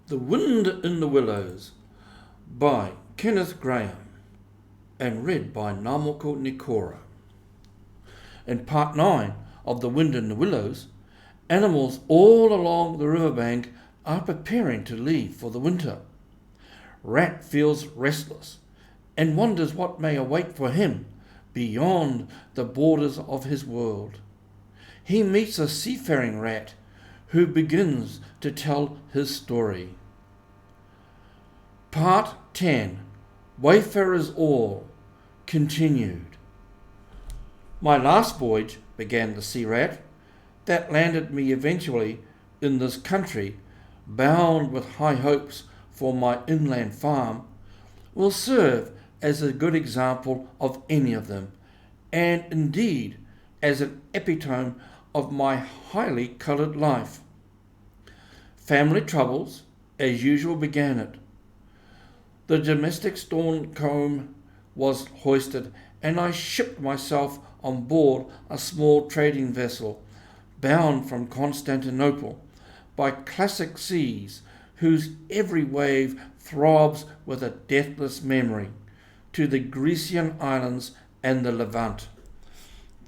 The Wind in the Willows by Kenneth Grahame and read by Ngamoko Nikora. In part 9 of The Wind in the Willows, animals all along the riverbank are preparing to leave for the winter. Rat feels restless and wonders what may await for him beyond the borders of his world. He meets a seafaring rat who begins to tell his story. Part 10, Wayfarer's All, continued. My last voyage, began the sea rat, that landed me eventually in this country, bound with high hopes for my inland farm, will serve as a good example of any of them, and indeed as an epitome of my highly coloured life. Family troubles, as usual, began it. The domestic storm comb was hoisted, and I shipped myself on board a small trading vessel, bound from Constantinople by classic seas, whose every wave throbs with a deathless memory, to the Grecian islands and the Levant.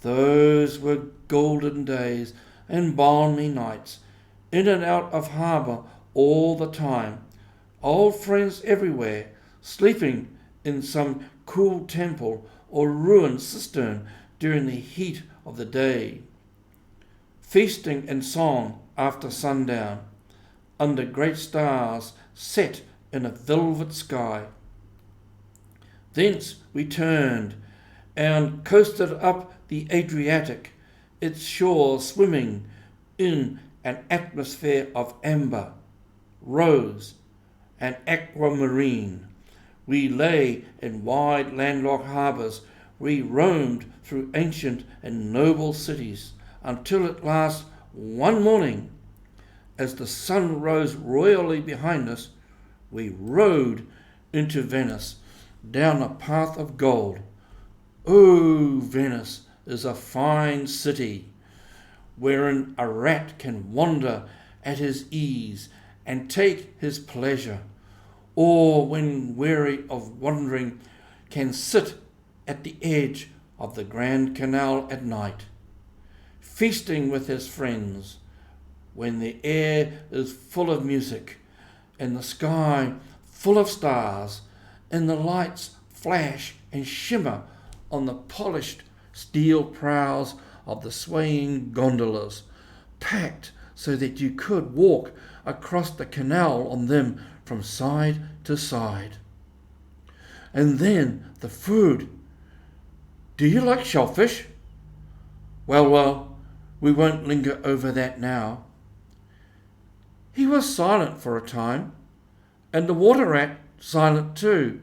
Those were golden days and balmy nights, in and out of harbour all the time, old friends everywhere, sleeping in some cool temple or ruined cistern during the heat of the day, feasting and song after sundown, under great stars set in a velvet sky. Thence we turned and coasted up the Adriatic, its shores swimming in an atmosphere of amber, rose, and aquamarine. We lay in wide landlocked harbours. We roamed through ancient and noble cities, until at last one morning, as the sun rose royally behind us, we rode into Venice, down a path of gold. Oh, Venice is a fine city, wherein a rat can wander at his ease and take his pleasure, or when weary of wandering can sit at the edge of the Grand Canal at night, feasting with his friends, when the air is full of music and the sky full of stars, and the lights flash and shimmer on the polished steel prows of the swaying gondolas, packed so that you could walk across the canal on them from side to side. And then the food. Do you like shellfish? Well, we won't linger over that now. He was silent for a time, and the water rat silent too,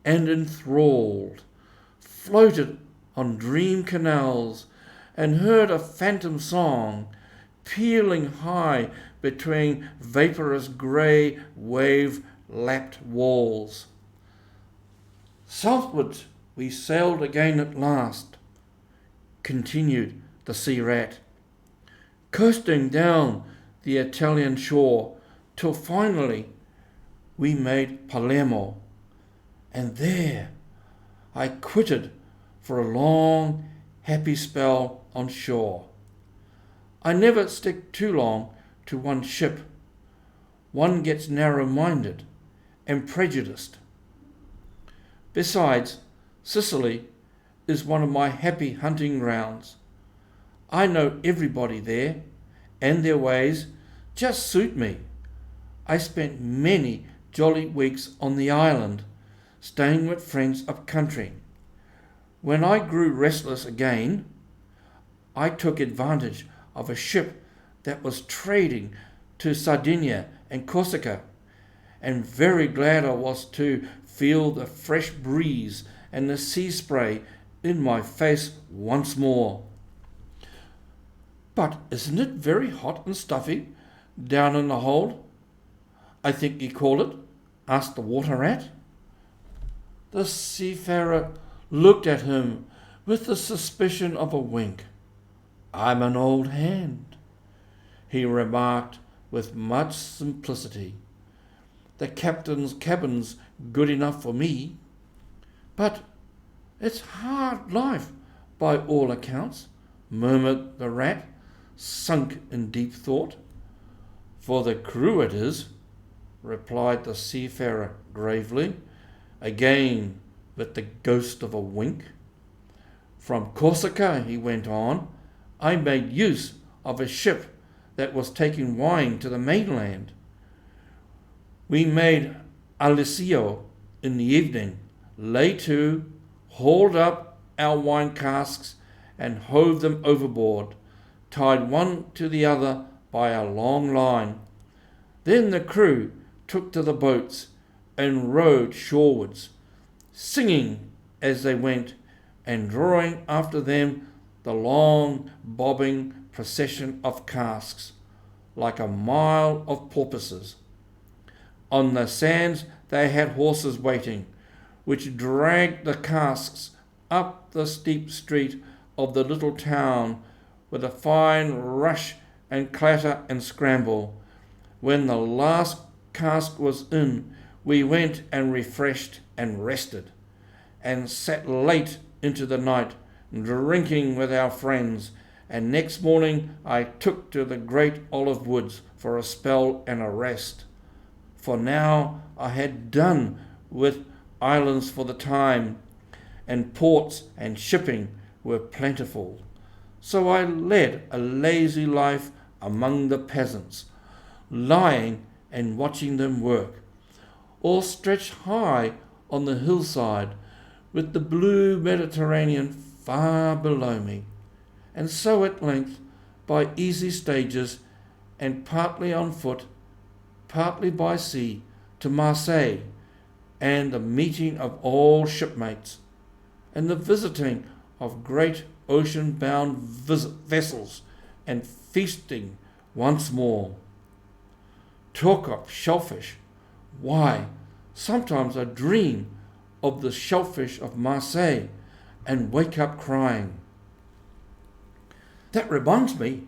and enthralled, floated on dream canals, and heard a phantom song pealing high between vaporous grey wave-lapped walls. Southwards we sailed again at last, continued the sea rat, coasting down the Italian shore till finally we made Palermo, and there I quitted for a long, happy spell on shore. I never stick too long to one ship. One gets narrow-minded and prejudiced. Besides, Sicily is one of my happy hunting grounds. I know everybody there, and their ways just suit me. I spent many jolly weeks on the island, staying with friends up country. When I grew restless again, I took advantage of a ship that was trading to Sardinia and Corsica, and very glad I was to feel the fresh breeze and the sea spray in my face once more. But isn't it very hot and stuffy down in the hold, I think you call it? Asked the water rat. The seafarer looked at him with the suspicion of a wink. I'm an old hand, he remarked with much simplicity. the captain's cabin's good enough for me. But it's hard life, by all accounts, murmured the rat, sunk in deep thought. For the crew it is, replied the seafarer gravely, again with the ghost of a wink. From Corsica, he went on, I made use of a ship that was taking wine to the mainland. We made Alisio in the evening, lay to, hauled up our wine casks and hove them overboard, tied one to the other by a long line. Then the crew took to the boats and rowed shorewards, singing as they went and drawing after them the long bobbing procession of casks, like a mile of porpoises. On the sands they had horses waiting, which dragged the casks up the steep street of the little town with a fine rush and clatter and scramble. When the last cask was in, we went and refreshed and rested, and sat late into the night, drinking with our friends, and next morning I took to the great olive woods for a spell and a rest. For now I had done with islands for the time, and ports and shipping were plentiful. So I led a lazy life among the peasants, lying and watching them work, or stretched high on the hillside with the blue Mediterranean far below me. And so at length, by easy stages, and partly on foot, partly by sea, to Marseille, and the meeting of all shipmates, and the visiting of great ocean-bound vessels, and feasting once more. Talk of shellfish! Why, sometimes I dream of the shellfish of Marseille, and wake up crying. That reminds me,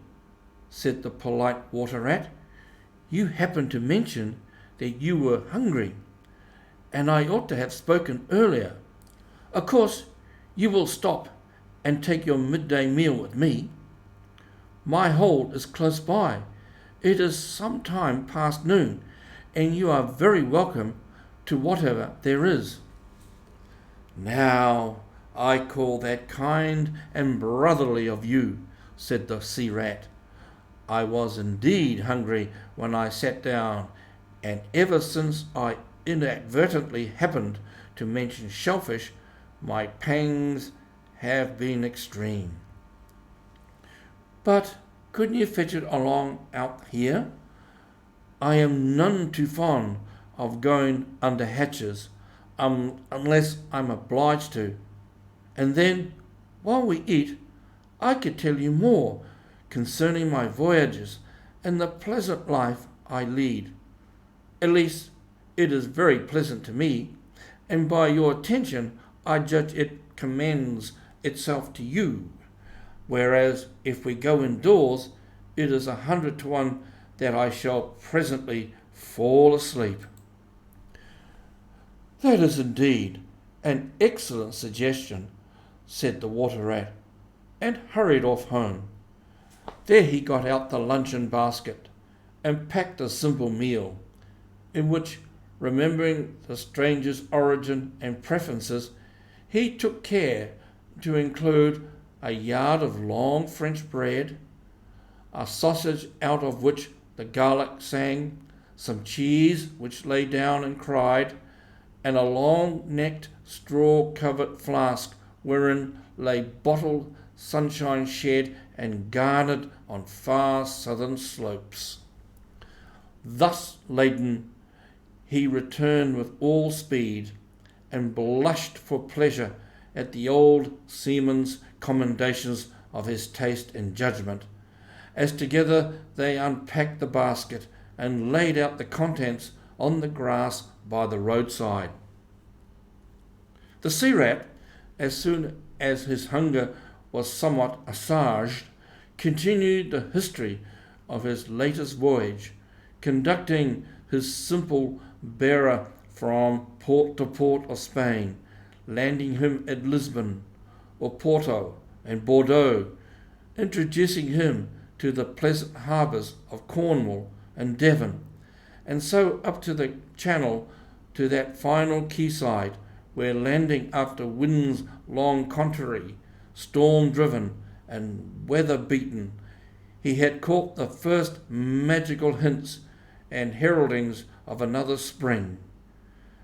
said the polite water rat, you happened to mention that you were hungry, and I ought to have spoken earlier. Of course, you will stop and take your midday meal with me. My hold is close by. It is some time past noon, and you are very welcome to whatever there is. Now, I call that kind and brotherly of you, said the sea rat. I was indeed hungry when I sat down, and ever since I inadvertently happened to mention shellfish, my pangs have been extreme. But couldn't you fetch it along out here? I am none too fond of going under hatches, unless I'm obliged to. And then, while we eat, I could tell you more concerning my voyages and the pleasant life I lead. At least, it is very pleasant to me, and by your attention I judge it commends itself to you, whereas if we go indoors, it is 100 to 1 that I shall presently fall asleep. That is indeed an excellent suggestion, said the water rat, and hurried off home. There he got out the luncheon basket and packed a simple meal, in which, remembering the stranger's origin and preferences, he took care to include a yard of long French bread, a sausage out of which the garlic sang, some cheese which lay down and cried, and a long-necked straw-covered flask wherein lay bottled sunshine shed and garnered on far southern slopes. Thus laden, he returned with all speed, and blushed for pleasure at the old seaman's commendations of his taste and judgment, as together they unpacked the basket and laid out the contents on the grass by the roadside. The sea rat, as soon as his hunger was somewhat assuaged, continued the history of his latest voyage, conducting his simple bearer from port to port of Spain, landing him at Lisbon or Porto and Bordeaux, introducing him to the pleasant harbours of Cornwall and Devon, and so up to the Channel to that final quayside where, landing after winds long contrary, storm-driven and weather-beaten, he had caught the first magical hints and heraldings of another spring,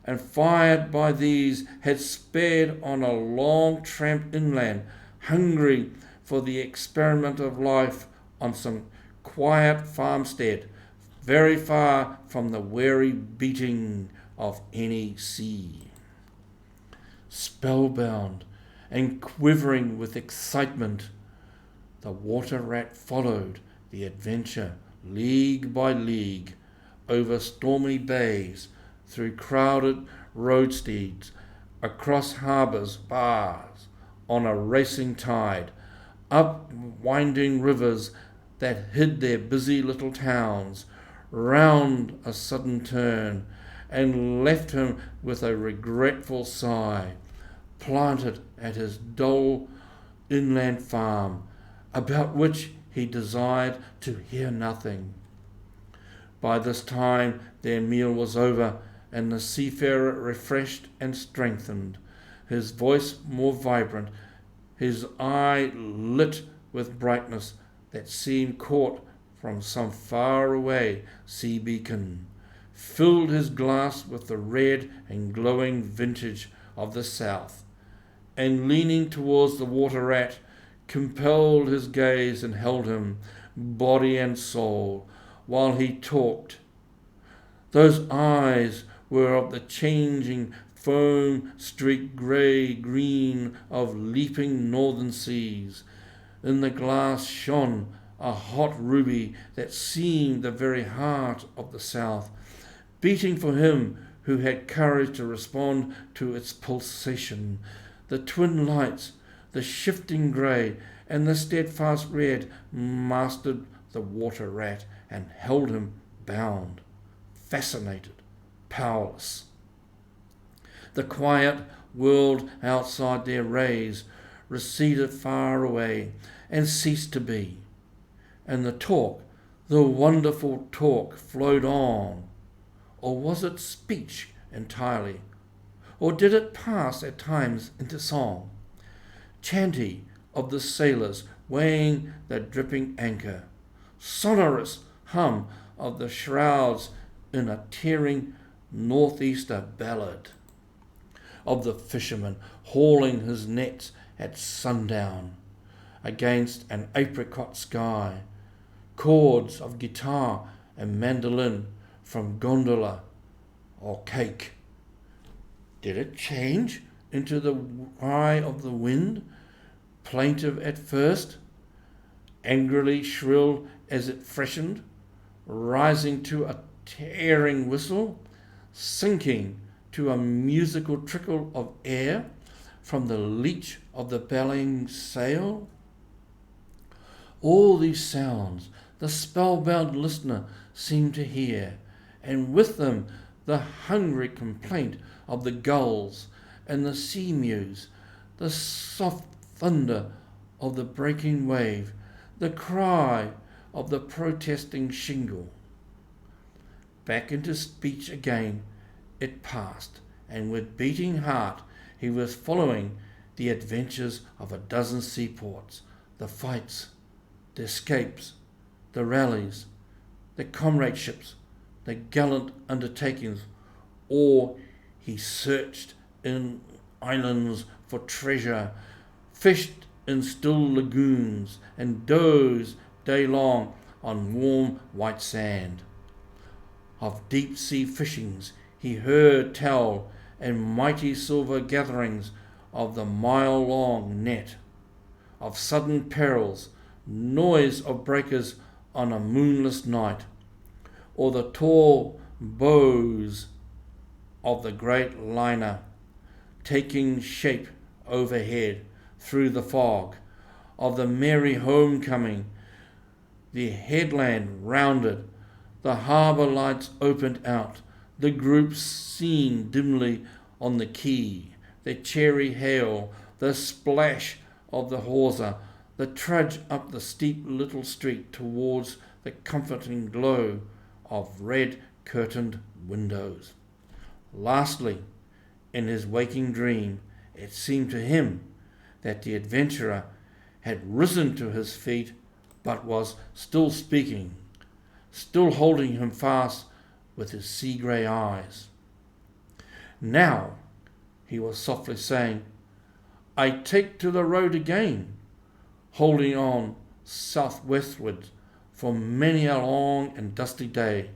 and fired by these had sped on a long tramp inland, hungry for the experiment of life on some quiet farmstead, very far from the weary beating of any sea. Spellbound and quivering with excitement, the water rat followed the adventure league by league, over stormy bays, through crowded roadsteads, across harbours, bars, on a racing tide, up winding rivers that hid their busy little towns, round a sudden turn, and left him with a regretful sigh, planted at his dull inland farm, about which he desired to hear nothing. By this time their meal was over, and the seafarer, refreshed and strengthened, his voice more vibrant, his eye lit with brightness that seemed caught from some far-away sea beacon, filled his glass with the red and glowing vintage of the south, and leaning towards the water rat, compelled his gaze and held him, body and soul, while he talked. Those eyes were of the changing, foam-streaked grey-green of leaping northern seas. In the glass shone a hot ruby that seemed the very heart of the south, beating for him who had courage to respond to its pulsation. The twin lights, the shifting grey and the steadfast red, mastered the water rat and held him bound, fascinated, powerless. The quiet world outside their rays receded far away and ceased to be, and the talk, the wonderful talk, flowed on. Or was it speech entirely? Or did it pass at times into song? Chanty of the sailors weighing the dripping anchor, sonorous hum of the shrouds in a tearing northeaster ballad, of the fisherman hauling his nets at sundown against an apricot sky, chords of guitar and mandolin from gondola or cake. Did it change into the cry of the wind, plaintive at first, angrily shrill as it freshened, rising to a tearing whistle, sinking to a musical trickle of air from the leach of the bellying sail? All these sounds the spellbound listener seemed to hear, and with them the hungry complaint of the gulls and the sea mews, the soft thunder of the breaking wave, the cry of the protesting shingle. Back into speech again it passed, and with beating heart he was following the adventures of a dozen seaports, the fights, the escapes, the rallies, the comradeships, the gallant undertakings, or he searched in islands for treasure, fished in still lagoons, and dozed day long on warm white sand. Of deep-sea fishings he heard tell, and mighty silver gatherings of the mile-long net, of sudden perils, noise of breakers on a moonless night, or the tall bows of the great liner taking shape overhead through the fog, of the merry homecoming, the headland rounded, the harbour lights opened out, the groups seen dimly on the quay, the cherry hail, the splash of the hawser, the trudge up the steep little street towards the comforting glow of red-curtained windows. Lastly, in his waking dream, it seemed to him that the adventurer had risen to his feet, but was still speaking, still holding him fast with his sea-grey eyes. Now, he was softly saying, I take to the road again, holding on southwestward for many a long and dusty day,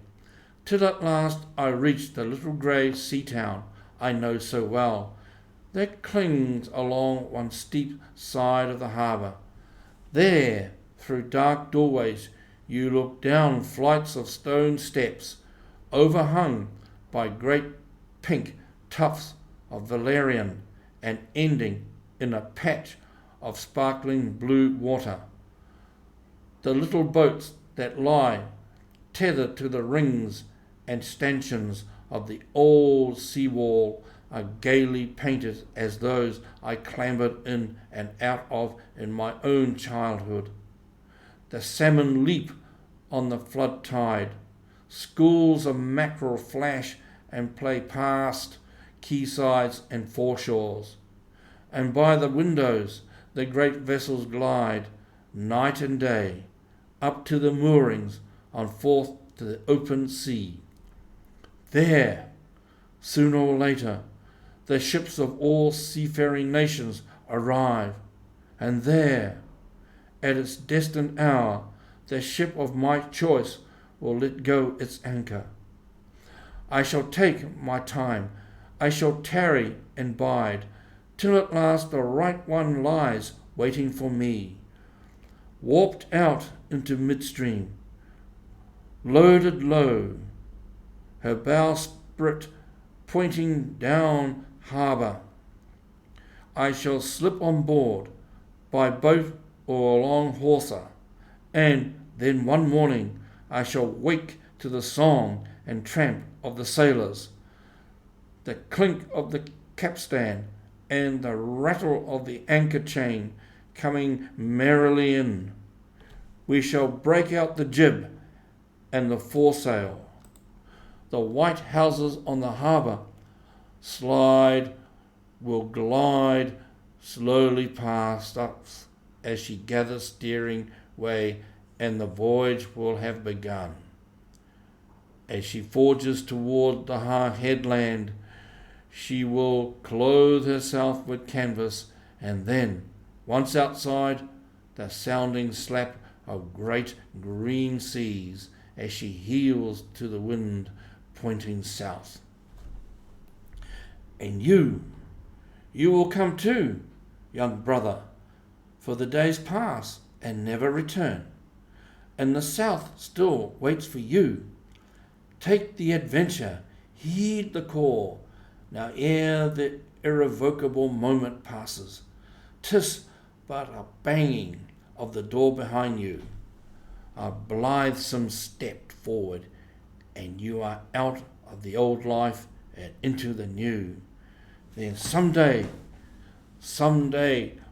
till at last I reach the little grey sea town I know so well, that clings along one steep side of the harbour. There, through dark doorways, you look down flights of stone steps, overhung by great pink tufts of valerian, and ending in a patch of sparkling blue water. The little boats that lie tethered to the rings and stanchions of the old seawall are gaily painted as those I clambered in and out of in my own childhood. The salmon leap on the flood tide. Schools of mackerel flash and play past quaysides and foreshores. And by the windows the great vessels glide, night and day, up to the moorings on forth to the open sea. There, sooner or later, the ships of all seafaring nations arrive, and there, at its destined hour, the ship of my choice will let go its anchor. I shall take my time, I shall tarry and bide, till at last the right one lies waiting for me, warped out into midstream, loaded low, her bowsprit pointing down harbour. I shall slip on board by boat or along hawser, and then one morning I shall wake to the song and tramp of the sailors, the clink of the capstan, and the rattle of the anchor chain coming merrily in. We shall break out the jib and the foresail. The white houses on the harbour will glide slowly past us as she gathers steering way, and the voyage will have begun. As she forges toward the headland, she will clothe herself with canvas, and then, once outside, the sounding slap of great green seas as she heels to the wind pointing south. And you will come too, young brother, for the days pass and never return, and the south still waits for you. Take the adventure, heed the call, now ere the irrevocable moment passes. 'Tis but a banging of the door behind you, a blithesome step forward, and you are out of the old life and into the new. Then someday,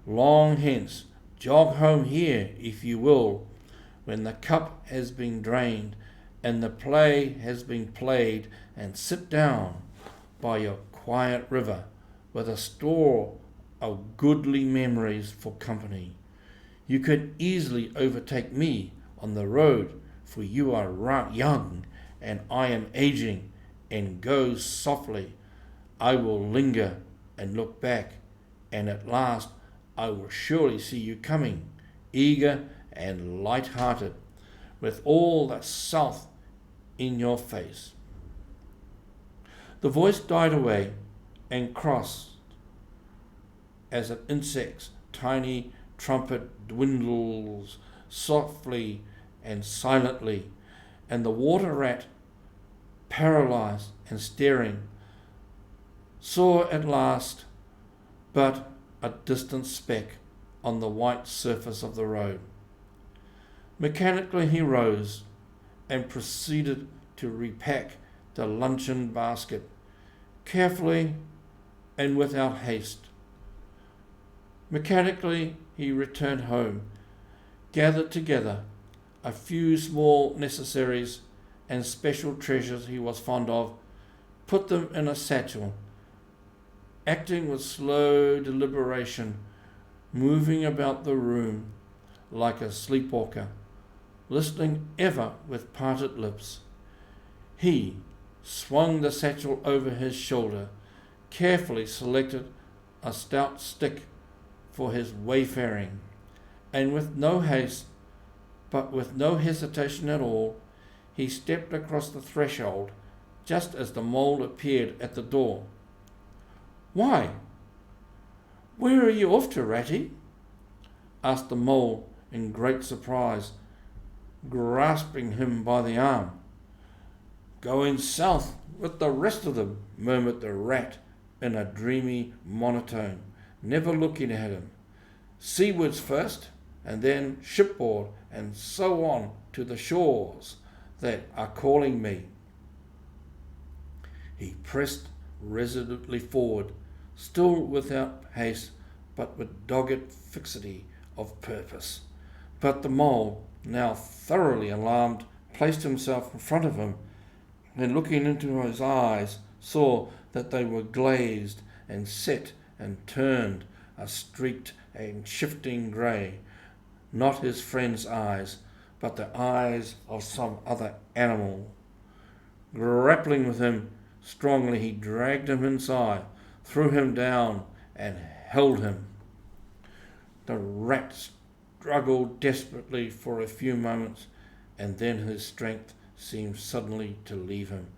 long hence, jog home here if you will, when the cup has been drained and the play has been played, and sit down by your quiet river with a store of goodly memories for company. You could easily overtake me on the road, for you are young and I am aging, and go softly. I will linger and look back, and at last I will surely see you coming, eager and light-hearted, with all the south in your face. The voice died away and crossed as an insect's tiny trumpet dwindles softly and silently, and the water rat, paralyzed and staring, saw at last but a distant speck on the white surface of the road. Mechanically he rose and proceeded to repack the luncheon basket, carefully and without haste. Mechanically he returned home, gathered together a few small necessaries and special treasures he was fond of, put them in a satchel, acting with slow deliberation, moving about the room like a sleepwalker, listening ever with parted lips. He swung the satchel over his shoulder, carefully selected a stout stick for his wayfaring, and with no haste, but with no hesitation at all, he stepped across the threshold just as the mole appeared at the door. "Why, where are you off to, Ratty?" asked the mole in great surprise, grasping him by the arm. "Going south with the rest of them," murmured the rat in a dreamy monotone, never looking at him. "Seawards first, and then shipboard, and so on to the shores that are calling me." He pressed resolutely forward, still without haste, but with dogged fixity of purpose. But the mole, now thoroughly alarmed, placed himself in front of him, and looking into his eyes, saw that they were glazed and set and turned a streaked and shifting grey, not his friend's eyes, but the eyes of some other animal. Grappling with him strongly, he dragged him inside, threw him down, and held him. The rat struggled desperately for a few moments, and then his strength seemed suddenly to leave him,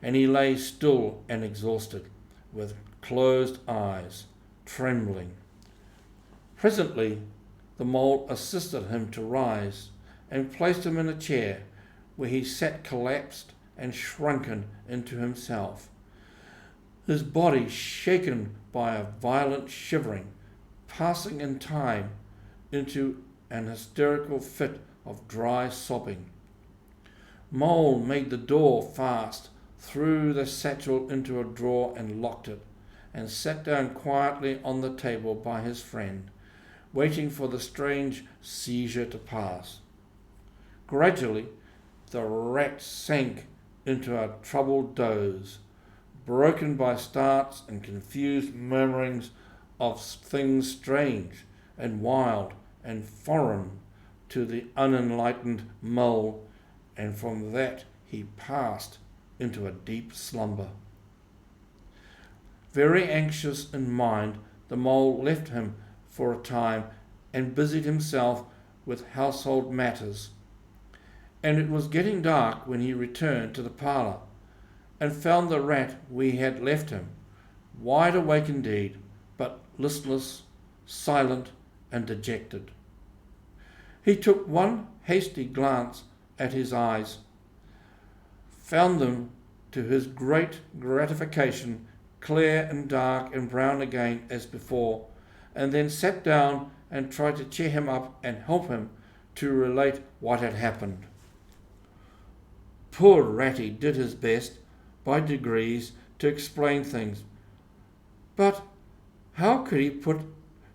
and he lay still and exhausted, with closed eyes, trembling. Presently the mole assisted him to rise, and placed him in a chair, where he sat collapsed and shrunken into himself, his body shaken by a violent shivering, passing in time into an hysterical fit of dry sobbing. Mole made the door fast, threw the satchel into a drawer and locked it, and sat down quietly on the table by his friend, waiting for the strange seizure to pass. Gradually the rat sank into a troubled doze, broken by starts and confused murmurings of things strange and wild and foreign to the unenlightened mole, and from that he passed into a deep slumber. Very anxious in mind, the mole left him for a time and busied himself with household matters, and it was getting dark when he returned to the parlour, and found the rat where he had left him, wide awake indeed, but listless, silent, and dejected. He took one hasty glance at his eyes, found them, to his great gratification, clear and dark and brown again as before, and then sat down and tried to cheer him up and help him to relate what had happened. Poor Ratty did his best, by degrees, to explain things, but how could he put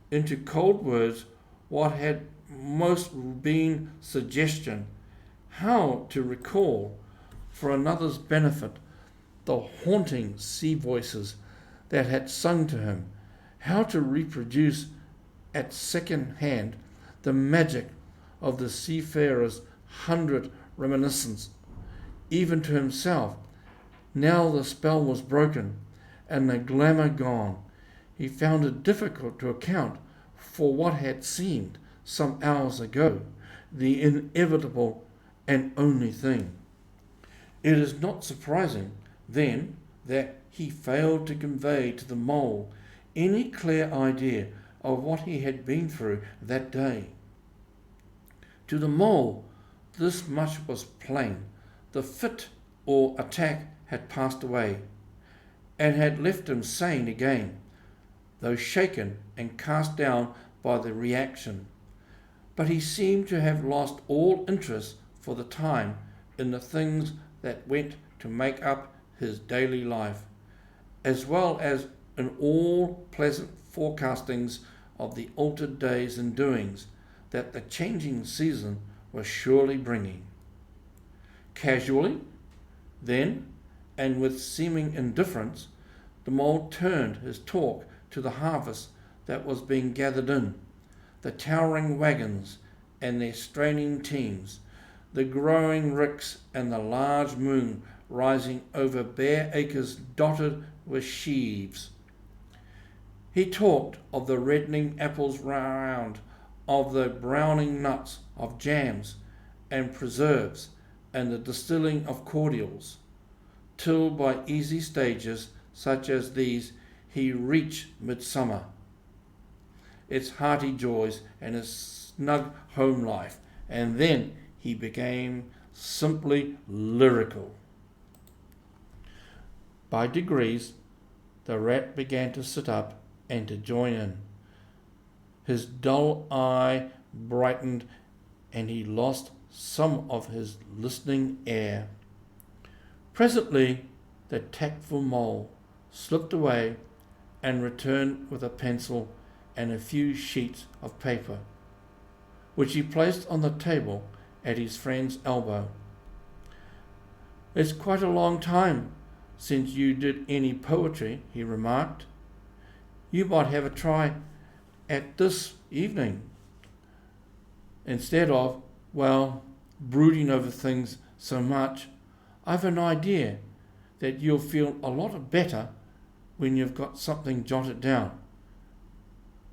into cold words what had most been suggestion, how to recall, for another's benefit, the haunting sea voices that had sung to him, how to reproduce at second hand the magic of the seafarer's 100 reminiscences, even to himself. Now the spell was broken, and the glamour gone. He found it difficult to account for what had seemed, some hours ago, the inevitable and only thing. It is not surprising, then, that he failed to convey to the mole any clear idea of what he had been through that day. To the mole, this much was plain. The fit or attack had passed away, and had left him sane again, though shaken and cast down by the reaction. But he seemed to have lost all interest for the time in the things that went to make up his daily life, as well as in all pleasant forecastings of the altered days and doings that the changing season was surely bringing. Casually, then, and with seeming indifference, the mole turned his talk to the harvest that was being gathered in, the towering wagons and their straining teams, the growing ricks and the large moon rising over bare acres dotted with sheaves. He talked of the reddening apples round, of the browning nuts, of jams and preserves, and the distilling of cordials, till by easy stages such as these he reached midsummer, its hearty joys and its snug home life, and then he became simply lyrical. By degrees, the rat began to sit up and to join in. His dull eye brightened, and he lost some of his listening air. Presently, the tactful mole slipped away and returned with a pencil and a few sheets of paper, which he placed on the table at his friend's elbow. "It's quite a long time since you did any poetry," he remarked. "You might have a try at this evening, instead of, brooding over things so much. I've an idea that you'll feel a lot better when you've got something jotted down,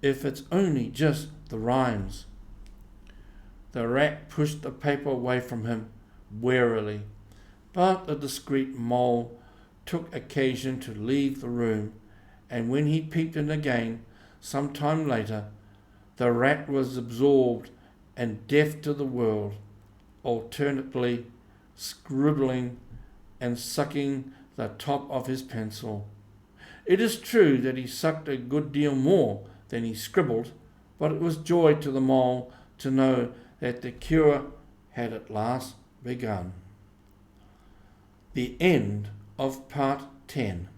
if it's only just the rhymes." The rat pushed the paper away from him warily, but the discreet mole took occasion to leave the room, and when he peeped in again some time later, the rat was absorbed and deaf to the world, alternately scribbling and sucking the top of his pencil. It is true that he sucked a good deal more than he scribbled, but it was joy to the mole to know that the cure had at last begun. The end of part 10.